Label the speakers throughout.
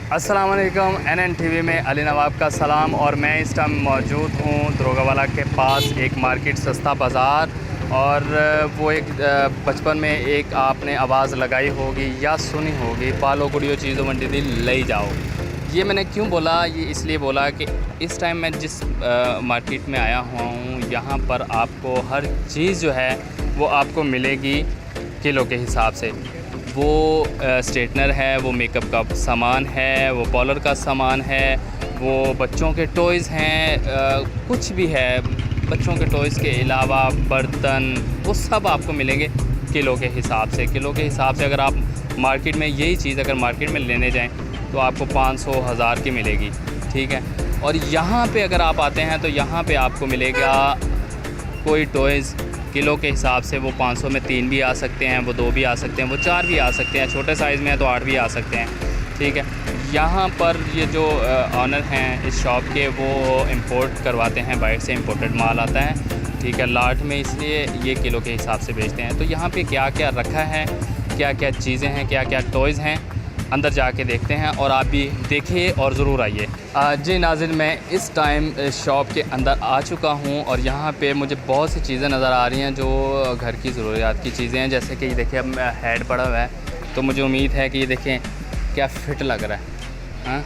Speaker 1: अस्सलाम वालेकुम। NN TV में अली नवाब का सलाम। और मैं इस टाइम मौजूद हूँ दरोगावाला के पास, एक मार्केट सस्ता बाज़ार। और वो एक बचपन में एक आपने आवाज़ लगाई होगी या सुनी होगी, पालो गुड़ियों चीज़ों मंडी दी ले जाओ। ये मैंने क्यों बोला? ये इसलिए बोला कि इस टाइम मैं जिस मार्केट में आया हुआ हूँ, यहाँ पर आपको हर चीज़ जो है वो आपको मिलेगी किलो के हिसाब से। वो स्ट्रेटनर है, वो मेकअप का सामान है, वो पार्लर का सामान है, वो बच्चों के टॉयज़ हैं, कुछ भी है बच्चों के टॉयज़ के अलावा, बर्तन, वो सब आपको मिलेंगे किलो के हिसाब से। किलो के हिसाब से अगर आप मार्केट में यही चीज़ अगर मार्केट में लेने जाएं तो आपको 500-1000 की मिलेगी, ठीक है। और यहाँ पे अगर आप आते हैं तो यहाँ पे आपको मिलेगा कोई टॉयज़ किलो के हिसाब से। वो 500 में 3 भी आ सकते हैं, वो 2 भी आ सकते हैं, वो 4 भी आ सकते हैं, छोटे साइज़ में है तो 8 भी आ सकते हैं, ठीक है। यहाँ पर ये जो ऑनर हैं इस शॉप के, वो इंपोर्ट करवाते हैं, बाहर से इंपोर्टेड माल आता है, ठीक है, लाट में, इसलिए ये किलो के हिसाब से बेचते हैं। तो यहाँ पे क्या क्या रखा है, क्या क्या चीज़ें हैं, क्या क्या टॉयज़ हैं, अंदर जाके देखते हैं और आप भी देखिए और ज़रूर आइए। जी नाज़रीन, मैं इस टाइम शॉप के अंदर आ चुका हूं और यहाँ पे मुझे बहुत सी चीज़ें नज़र आ रही हैं जो घर की ज़रूरियात की चीज़ें हैं। जैसे कि ये देखिए, अब हेड पड़ा हुआ है तो मुझे उम्मीद है कि ये देखें क्या फ़िट लग रहा है, हाँ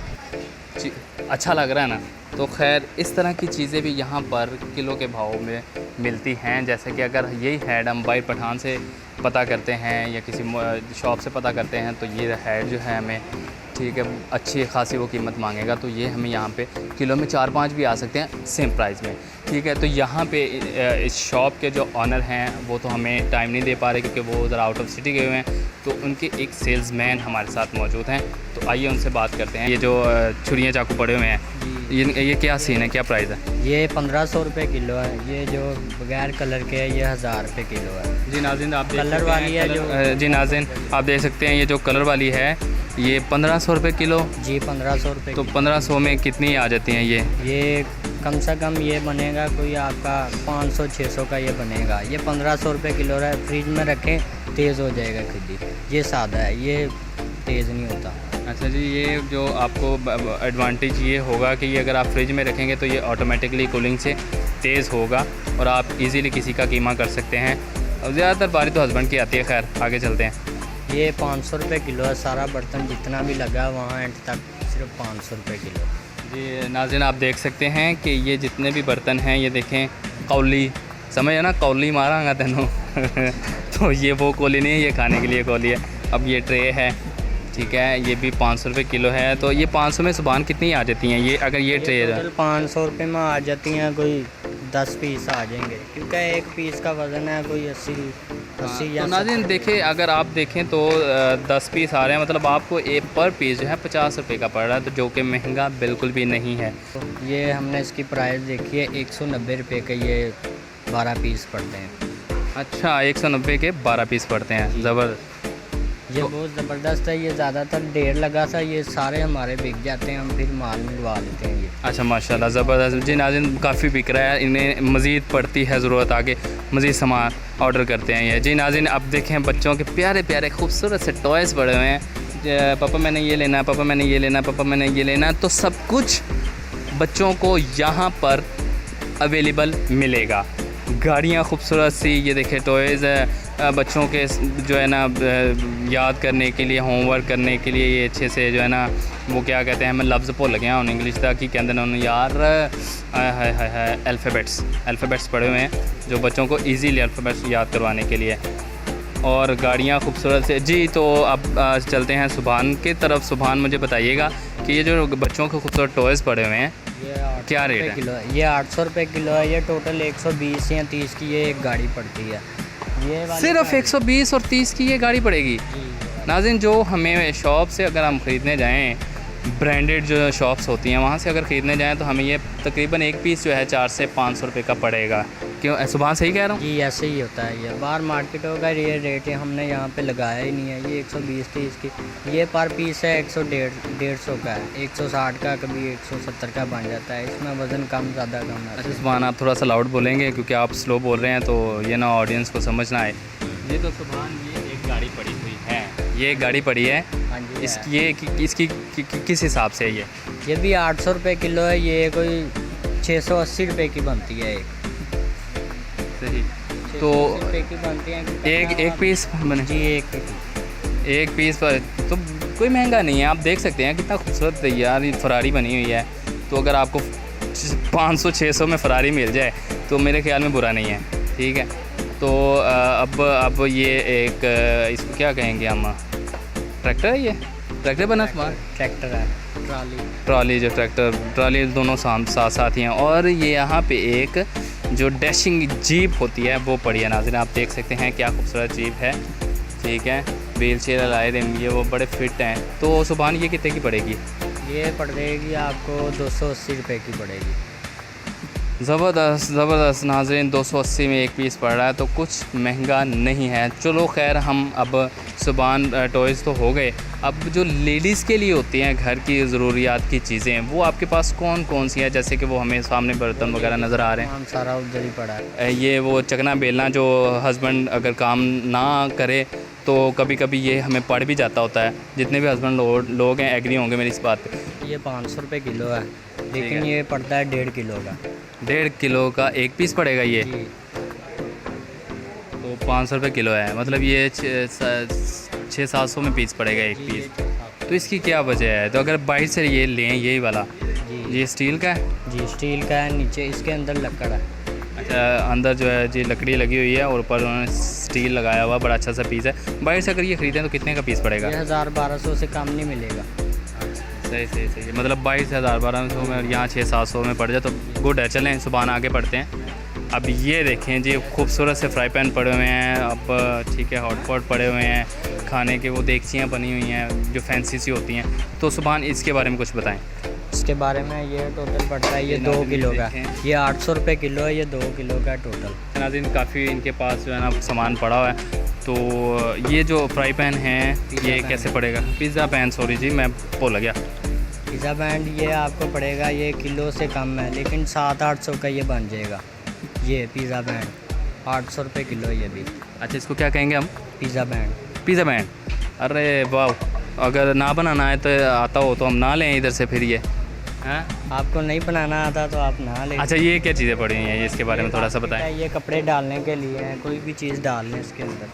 Speaker 1: अच्छा लग रहा है ना। तो खैर इस तरह की चीज़ें भी यहाँ पर किलो के भाव में मिलती हैं। जैसे कि अगर यही हेड हम भाई पठान से पता करते हैं या किसी शॉप से पता करते हैं तो ये हेड जो है हमें, ठीक है, अच्छी खासी वो कीमत मांगेगा, तो ये हमें यहाँ पे किलो में 4-5 भी आ सकते हैं सेम प्राइस में, ठीक है। तो यहाँ पे इस शॉप के जो ऑनर हैं वो तो हमें टाइम नहीं दे पा रहे क्योंकि वो ज़रा आउट ऑफ सिटी गए हुए हैं, तो उनके एक सेल्समैन हमारे साथ मौजूद हैं, तो आइए उनसे बात करते हैं। ये जो छुरियाँ चाकू पड़े हुए हैं, ये क्या सीन है, क्या प्राइस है?
Speaker 2: ये 1500 रुपये किलो है। ये जो बगैर कलर के है ये 1000 रुपये किलो है।
Speaker 1: जी नाज़रीन, आप
Speaker 2: कलर वाली है जो,
Speaker 1: जी नाज़रीन आप देख सकते हैं, ये जो कलर वाली है ये 1500 रुपये किलो।
Speaker 2: जी 1500 रुपये।
Speaker 1: तो 1500 में कितनी आ जाती हैं
Speaker 2: ये कम से कम ये बनेगा कोई आपका 500-600 का ये बनेगा। ये 1500 रुपये किलो है। फ्रिज में रखें तेज़ हो जाएगा खुद ही। ये सादा है, ये तेज़ नहीं होता।
Speaker 1: अच्छा जी, ये जो आपको एडवांटेज ये होगा कि ये अगर आप फ्रिज में रखेंगे तो ये ऑटोमेटिकली कूलिंग से तेज़ होगा और आप इजीली किसी का कीमा कर सकते हैं। और ज़्यादातर बारी तो हस्बैंड की आती है। खैर आगे चलते हैं।
Speaker 2: ये 500 रुपये किलो है। सारा बर्तन जितना भी लगा वहाँ एंड तक सिर्फ 500 रुपये किलो।
Speaker 1: जी नाज़रीन, आप देख सकते हैं कि ये जितने भी बर्तन हैं, ये देखें कौली, समझ है ना, कौली मारांगा तेनों तो ये वो कौली नहीं है, ये खाने के लिए कौली है। अब ये ट्रे है, ठीक है, ये भी 500 रुपये किलो है। तो ये 500 में सुबहान कितनी आ जाती हैं ये, अगर ये ट्रे है?
Speaker 2: 500 रुपये में आ जाती हैं, कोई 10 पीस आ जाएंगे क्योंकि एक पीस का वज़न है कोई 80 या।
Speaker 1: तो नाज़रीन देखें, अगर आप देखें तो 10 पीस आ रहे हैं, मतलब आपको एक पर पीस जो है 50 रुपये का पड़ रहा है, तो जो कि महंगा बिल्कुल भी नहीं है।
Speaker 2: ये हमने इसकी प्राइस देखी है, 190 रुपये के ये 12 पीस पड़ते हैं।
Speaker 1: अच्छा, 190 के 12 पीस पड़ते हैं, ज़बरदस्त।
Speaker 2: ये बहुत ज़बरदस्त है। ये ज़्यादातर ढेर लगा सा, ये सारे हमारे बिक जाते हैं, हम फिर माल मंगवा लेते हैं ये।
Speaker 1: अच्छा माशाल्लाह, ज़बरदस्त। जी नाज़रीन, काफ़ी बिक रहा है, इन्हें मज़ीद पड़ती है ज़रूरत, आगे मज़ीद सामान ऑर्डर करते हैं ये। जी नाज़रीन, अब देखें बच्चों के प्यारे प्यारे खूबसूरत से टॉयज़ पड़े हुए हैं। पापा मैंने ये लेना है, पापा मैंने ये लेना है, पापा मैंने ये लेना है, तो सब कुछ बच्चों को यहाँ पर अवेलेबल मिलेगा। गाड़ियाँ खूबसूरत सी, ये देखें टॉयज़ बच्चों के जो है ना याद करने के लिए, होमवर्क करने के लिए, ये अच्छे से जो है ना, वो क्या कहते हैं, मैं लफ्ज़ भुल गया हूँ इंग्लिश का कि कहते हैं यार, अल्फ़ाबेट्स पढ़े हुए हैं जो बच्चों को इजीली अल्फ़ाबेट्स याद करवाने के लिए। और गाड़ियाँ खूबसूरत से। जी तो अब चलते हैं सुबहान की तरफ। सुबहान, मुझे बताइएगा कि ये जो बच्चों के खूबसूरत टॉयज़ पड़े हुए हैं क्या रेट है?
Speaker 2: किलो है। ये 800 रुपये किलो है। ये टोटल 120 या 30 की ये एक गाड़ी पड़ती है। ये
Speaker 1: सिर्फ 120 और 30 की ये गाड़ी पड़ेगी? नाज़रीन, जो हमें शॉप से अगर हम ख़रीदने जाएं, ब्रांडेड जो शॉप्स होती हैं वहाँ से अगर ख़रीदने जाएं तो हमें ये तकरीबन एक पीस जो है 400 से 500 रुपये का पड़ेगा। क्यों, सुबह सही कह रहा हूँ?
Speaker 2: जी ऐसे ही होता है। ये बाहर मार्केट होगा, ये रेट है, हमने यहाँ पे लगाया ही नहीं है। ये 120-30 की ये पर पीस है, 100-150 का है, 160 का, कभी 170 का बन जाता है। इसमें वज़न कम ज़्यादा कम है।
Speaker 1: अच्छा सुबहान, आप थोड़ा सा लाउड बोलेंगे क्योंकि आप स्लो बोल रहे हैं, तो ये ना ऑडियंस को समझ ना आए। ये तो सुबहान, ये एक गाड़ी पड़ी हुई है, ये एक गाड़ी पड़ी है
Speaker 2: हाँ जी
Speaker 1: इस
Speaker 2: है।
Speaker 1: इसकी किस हिसाब से है ये?
Speaker 2: ये भी 800 रुपये किलो है, ये कोई 680 रुपये की बनती है एक।
Speaker 1: सही।
Speaker 2: 680
Speaker 1: तो
Speaker 2: रुपये की बनती है।
Speaker 1: एक पीस बने?
Speaker 2: जी एक
Speaker 1: पीस पर तो कोई महंगा नहीं है। आप देख सकते हैं कितना खूबसूरत है यार, ये फरारी बनी हुई है। तो अगर आपको 500-600 में फरारी मिल जाए तो मेरे ख्याल में बुरा नहीं है, ठीक है। तो अब ये एक इसको क्या कहेंगे हम, ट्रैक्टर है, ये ट्रैक्टर बना सामान,
Speaker 2: ट्रैक्टर है,
Speaker 1: ट्रॉली जो ट्रॉली दोनों साथ साथ ही हैं। और ये यहाँ पे एक जो डैशिंग जीप होती है वो पड़ी है। नाज़रीन आप देख सकते हैं क्या खूबसूरत जीप है, ठीक है। व्हील चेयर लाए देंगे, वो बड़े फिट हैं। तो सुभान ये कितने की पड़ेगी?
Speaker 2: ये पड़ जाएगी आपको 280 रुपये की पड़ेगी।
Speaker 1: ज़बरदस्त नाज़रीन, 280 में एक पीस पड़ रहा है, तो कुछ महंगा नहीं है। चलो खैर, हम अब सुभान टॉयज़ तो हो गए। अब जो लेडीज़ के लिए होती हैं घर की ज़रूरियात की चीज़ें, वो आपके पास कौन कौन सी हैं? जैसे कि वो हमें सामने बर्तन वगैरह नज़र आ रहे हैं,
Speaker 2: सारा उधर ही पड़ा है।
Speaker 1: ये वो चकना बेलना जो हस्बैंड अगर काम ना करे तो कभी कभी ये हमें पड़ भी जाता होता है। जितने भी हस्बैंड लोग हैं एग्री होंगे मेरी इस बात पे।
Speaker 2: ये 500 रुपये किलो है, लेकिन ये पड़ता है 1.5 किलो का।
Speaker 1: 1.5 किलो का एक पीस पड़ेगा ये?
Speaker 2: जी।
Speaker 1: तो 500 रुपये किलो है, मतलब ये 600-700 में पीस पड़ेगा एक पीस। तो इसकी क्या वजह है? तो अगर बाहर से ये लें यही वाला,
Speaker 2: जी
Speaker 1: ये स्टील का है?
Speaker 2: जी स्टील का है, नीचे इसके अंदर लकड़ है।
Speaker 1: अच्छा, अंदर जो है जी लकड़ी लगी हुई है और ऊपर उन्होंने स्टील लगाया हुआ, बड़ा अच्छा सा पीस है। बाहर से अगर ये ख़रीदें तो कितने का पीस पड़ेगा?
Speaker 2: ये 1000-1200 से कम नहीं मिलेगा।
Speaker 1: सही, मतलब 22 से 1000-1200 में, यहाँ 600-700 में पड़ जाए तो गुड है। चलें सुभान आगे बढ़ते हैं। अब ये देखें जी, खूबसूरत से फ्राई पैन पड़े हुए हैं, अब ठीक है, हॉट पॉट पड़े हुए हैं, खाने के वो देगचियाँ बनी हुई हैं जो फैंसी सी होती हैं। तो सुभान इसके बारे में कुछ बताएं।
Speaker 2: इसके बारे में ये टोटल पड़ता है, ये 2 किलो का, ये 800 रुपये किलो है, ये 2 किलो का टोटल।
Speaker 1: नाज़रीन काफ़ी इनके पास जो है ना सामान पड़ा हुआ है। तो ये जो फ्राई पैन है ये कैसे पड़ेगा? पिज़्ज़ा पैन, सॉरी जी मैं भूल गया।
Speaker 2: पिज़्ज़ा बैंड ये आपको पड़ेगा, ये किलो से कम है, लेकिन 700-800 का ये बन जाएगा। ये पिज़्ज़ा बैंड 800 रुपये किलो है ये भी।
Speaker 1: अच्छा, इसको क्या कहेंगे हम?
Speaker 2: Pizza band.
Speaker 1: पिज़्ज़ा बैंड, अरे वाह, अगर ना बनाना है तो आता हो तो हम ना लें इधर से फिर ये हैं?
Speaker 2: आपको नहीं बनाना आता तो आप ना लें।
Speaker 1: अच्छा, ये क्या चीज़ें पड़ी हुई हैं, ये इसके बारे में थोड़ा सा बताएं।
Speaker 2: ये कपड़े डालने के लिए है, कोई भी चीज़ डाल लें इसके अंदर।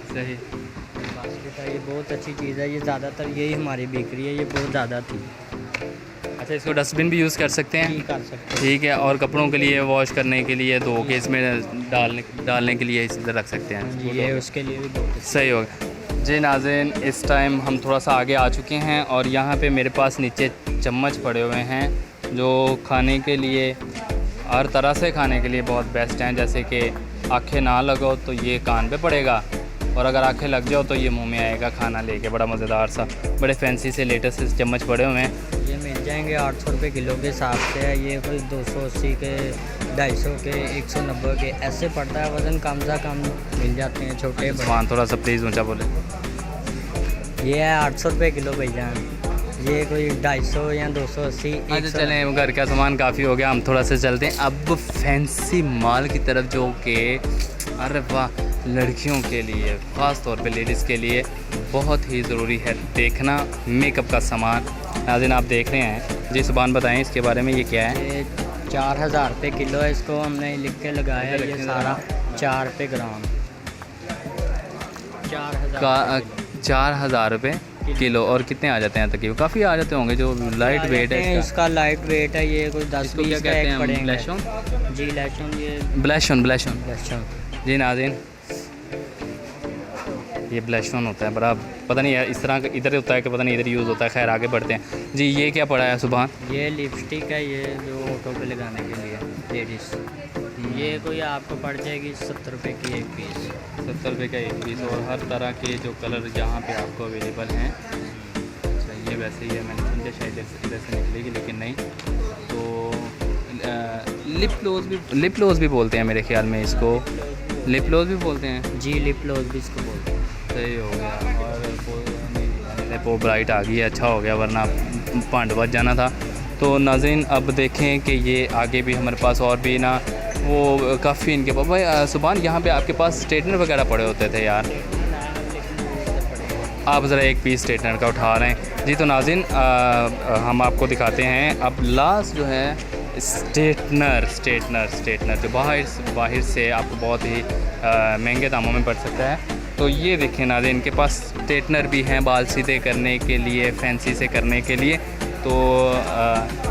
Speaker 1: सही।
Speaker 2: बास्केट है, ये बहुत अच्छी चीज़ है, ये ज़्यादातर यही हमारी बिक्री है, ये बहुत ज़्यादा थी।
Speaker 1: अच्छा, इसको डस्टबिन भी यूज़ कर सकते हैं?
Speaker 2: कर सकते हैं।
Speaker 1: ठीक है, और कपड़ों के लिए वॉश करने के लिए, धो के इसमें डालने के लिए इधर रख सकते हैं।
Speaker 2: जी, ये उसके लिए भी बहुत
Speaker 1: सही होगा जी। नाज़रीन इस टाइम हम थोड़ा सा आगे आ चुके हैं और यहाँ पे मेरे पास नीचे चम्मच पड़े हुए हैं जो खाने के लिए, हर तरह से खाने के लिए बहुत बेस्ट हैं। जैसे कि आँखें ना लगो तो ये कान पे पड़ेगा, और अगर आँखें लग जाओ तो ये मुंह में आएगा खाना लेके। बड़ा मज़ेदार सा, बड़े फैंसी से लेटेस्ट से चम्मच पड़े हुए हैं।
Speaker 2: ये मिल जाएंगे 800 रुपये किलो के हिसाब से है, ये कोई 280 के, 250 के, 190 के ऐसे पड़ता है। वज़न कम से कम मिल जाते हैं, छोटे
Speaker 1: सामान थोड़ा सा प्लीज़ ऊंचा बोले।
Speaker 2: ये है 800 रुपये किलो भैया, ये कोई 250 या 280।
Speaker 1: अच्छा चलें, घर का सामान काफ़ी हो गया, हम थोड़ा सा चलते हैं अब फैंसी माल की तरफ, जो कि अरे वाह, लड़कियों के लिए, ख़ास तौर पे लेडीज़ के लिए बहुत ही ज़रूरी है देखना मेकअप का सामान। नाज़रीन आप देख रहे हैं जी, सुभान बताएं इसके बारे में, ये क्या है?
Speaker 2: ये 4000 रुपये किलो है, इसको हमने लिख के लगाया है, ये सारा 4 रुपये ग्राम।
Speaker 1: 4000 रुपये किलो। और कितने आ जाते हैं तकरीबन? काफ़ी आ जाते होंगे, जो लाइट वेट है
Speaker 2: इसका लाइट वेट है, ये कोई 10-20 का एक पड़ेंगे।
Speaker 1: ब्लैशॉन
Speaker 2: जी लहसुन, ये
Speaker 1: ब्लैशॉन जी। नाज़रीन ये ब्लैशॉन होता है, बड़ा पता नहीं है इस तरह का इधर होता है कि पता नहीं इधर यूज़ होता है। खैर आगे बढ़ते हैं जी। ये क्या पड़ा है सुभान?
Speaker 2: ये लिपस्टिक है, ये जो ऑटो पे लगाने के लिए लेडीज़, ये कोई आपको पड़ जाएगी 70 रुपये की एक पीस।
Speaker 1: 70 रुपये का एक पीस, और हर तरह के जो कलर यहाँ पे आपको अवेलेबल हैं। अच्छा, ये वैसे ही है, मैंने समझा शायद इधर से निकलेगी, लेकिन नहीं। तो लिप ग्लोस भी बोलते हैं मेरे ख्याल में इसको, लिप ग्लोस भी बोलते हैं
Speaker 2: जी, लिप ग्लोस भी इसको बोलते हैं।
Speaker 1: सही हो गया। और वो ब्राइट आ गई है, अच्छा हो गया, वरना पांड बच जाना था। तो नाज़रीन अब देखें कि ये आगे भी हमारे पास और भी ना वो काफ़ी इनके पास। भाई सुभान, यहाँ पे आपके पास स्ट्रेटनर वगैरह पड़े होते थे यार? आप ज़रा एक पीस स्ट्रेटनर का उठा रहे हैं जी। तो नाज़रीन हम आपको दिखाते हैं अब लास्ट जो है स्ट्रेटनर जो बाहर से आपको बहुत ही महंगे दामों में पड़ सकता है। तो ये देखें नाज़रीन, इनके पास स्ट्रेटनर भी हैं बाल सीधे करने के लिए, फैंसी से करने के लिए। तो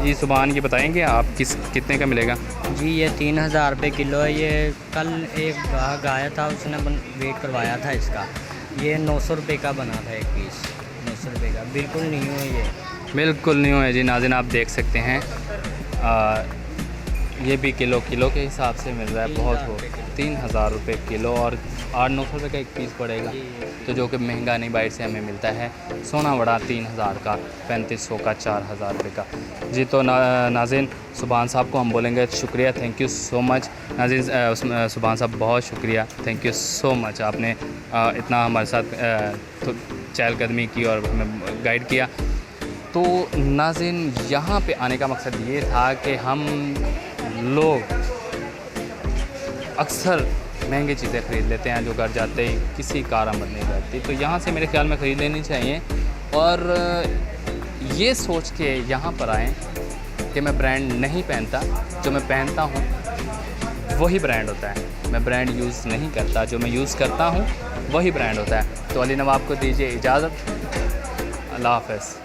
Speaker 1: जी सुभान ये बताएंगे आप कितने का मिलेगा?
Speaker 2: जी ये 3000 रुपये किलो है। ये कल एक ग्राहक आया था, उसने वेट करवाया था इसका। ये 900 रुपये का बना था एक पीस, 900 रुपये का, बिल्कुल न्यू है ये, बिल्कुल
Speaker 1: न्यू है जी। नाज़रीन आप देख सकते हैं ये भी किलो के हिसाब से मिल रहा है। बहुत हो 3000 रुपये किलो और 800-900 रुपये का एक पीस पड़ेगा, तो जो कि महंगा नहीं बाहर से हमें मिलता है। सोना बड़ा 3000 का, 3500 का, 4000 रुपये का जी। तो नाज़रीन सुभान साहब को हम बोलेंगे शुक्रिया, थैंक यू सो मच। नाज़रीन सुभान साहब बहुत शुक्रिया, थैंक यू सो मच, आपने इतना हमारे साथ चहलकदमी की और हमें गाइड किया। तो नाज़रीन यहाँ पे आने का मकसद ये था कि हम लोग अक्सर महंगी चीज़ें ख़रीद लेते हैं जो घर जाते ही किसी कारआमद नहीं करती। तो यहाँ से मेरे ख़्याल में ख़रीद लेनी चाहिए और ये सोच के यहाँ पर आएँ कि मैं ब्रांड नहीं पहनता, जो मैं पहनता हूँ वही ब्रांड होता है। मैं ब्रांड यूज़ नहीं करता, जो मैं यूज़ करता हूँ वही ब्रांड होता है। तो अली नवाब को दीजिए इजाज़त, अल्लाह हाफ़िज़।